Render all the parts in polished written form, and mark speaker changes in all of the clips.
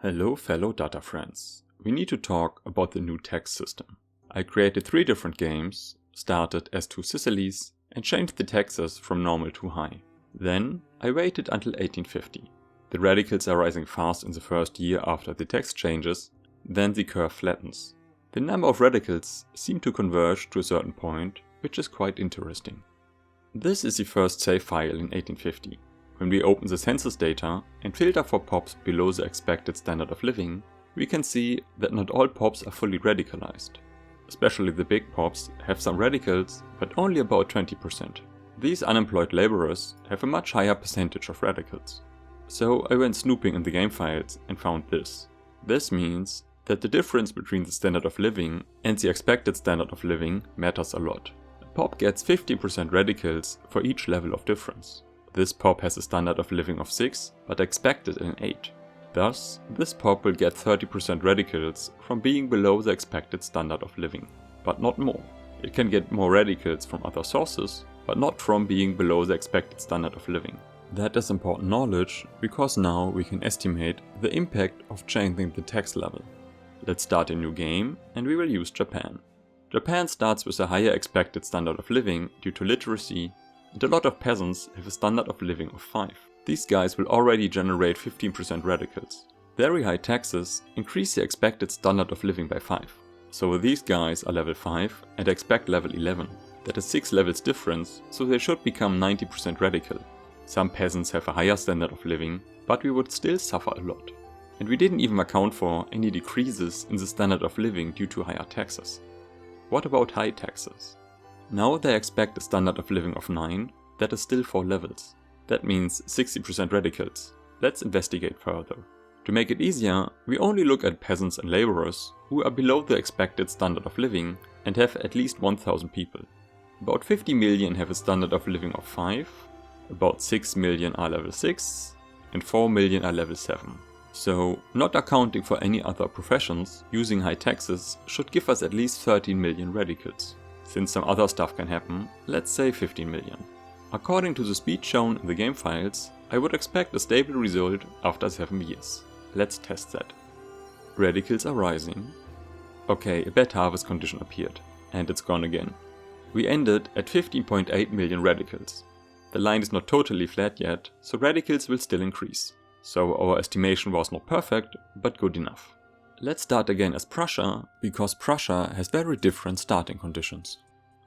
Speaker 1: Hello fellow data friends. We need to talk about the new tax system. I created 3 different games, started as 2 Sicilies and changed the taxes from normal to high. Then I waited until 1850. The radicals are rising fast in the first year after the tax changes, then the curve flattens. The number of radicals seem to converge to a certain point, which is quite interesting. This is the first save file in 1850. When we open the census data and filter for PoPs below the expected standard of living, we can see that not all PoPs are fully radicalized. Especially the big PoPs have some radicals, but only about 20%. These unemployed laborers have a much higher percentage of radicals. So I went snooping in the game files and found this. This means that the difference between the standard of living and the expected standard of living matters a lot. A PoP gets 15% radicals for each level of difference. This PoP has a standard of living of 6, but expected in 8. Thus, this PoP will get 30% radicals from being below the expected standard of living, but not more. It can get more radicals from other sources, but not from being below the expected standard of living. That is important knowledge, because now we can estimate the impact of changing the tax level. Let's start a new game, and we will use Japan. Japan starts with a higher expected standard of living due to literacy, and a lot of peasants have a standard of living of 5. These guys will already generate 15% radicals. Very high taxes increase the expected standard of living by 5. So these guys are level 5 and expect level 11. That is 6 levels difference, so they should become 90% radical. Some peasants have a higher standard of living, but we would still suffer a lot. And we didn't even account for any decreases in the standard of living due to higher taxes. What about high taxes? Now they expect a standard of living of 9, that is still 4 levels. That means 60% radicals. Let's investigate further. To make it easier, we only look at peasants and laborers who are below the expected standard of living and have at least 1000 people. About 50 million have a standard of living of 5, about 6 million are level 6, and 4 million are level 7. So, not accounting for any other professions, using high taxes should give us at least 13 million radicals. Since some other stuff can happen, let's say 15 million. According to the speed shown in the game files, I would expect a stable result after 7 years. Let's test that. Radicals are rising. Okay, a bad harvest condition appeared, and it's gone again. We ended at 15.8 million radicals. The line is not totally flat yet, so radicals will still increase. So our estimation was not perfect, but good enough. Let's start again as Prussia, because Prussia has very different starting conditions.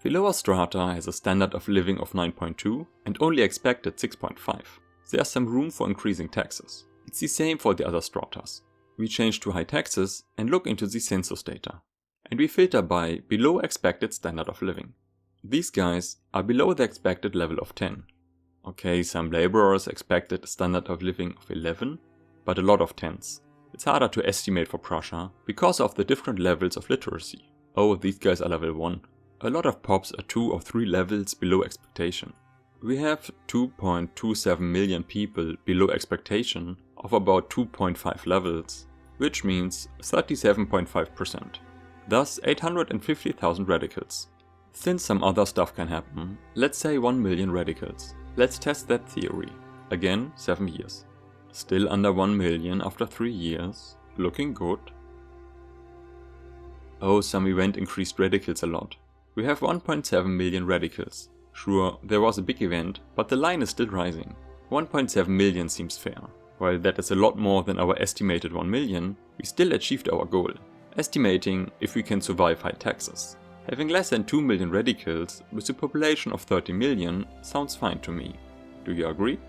Speaker 1: The lower strata has a standard of living of 9.2 and only expected 6.5. There's some room for increasing taxes. It's the same for the other stratas. We change to high taxes and look into the census data. And we filter by below expected standard of living. These guys are below the expected level of 10. Okay, some laborers expected a standard of living of 11, but a lot of 10s. It's harder to estimate for Prussia because of the different levels of literacy. Oh, these guys are level 1. A lot of PoPs are 2 or 3 levels below expectation. We have 2.27 million people below expectation of about 2.5 levels, which means 37.5%. Thus 850,000 radicals. Since some other stuff can happen, let's say 1 million radicals. Let's test that theory. Again, 7 years. Still under 1 million after 3 years. Looking good. Oh, some event increased radicals a lot. We have 1.7 million radicals. Sure, there was a big event, but the line is still rising. 1.7 million seems fair. While that is a lot more than our estimated 1 million, we still achieved our goal. Estimating if we can survive high taxes. Having less than 2 million radicals with a population of 30 million sounds fine to me. Do you agree?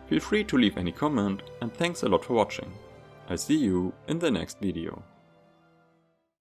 Speaker 1: Feel free to leave any comment, and thanks a lot for watching. I'll see you in the next video.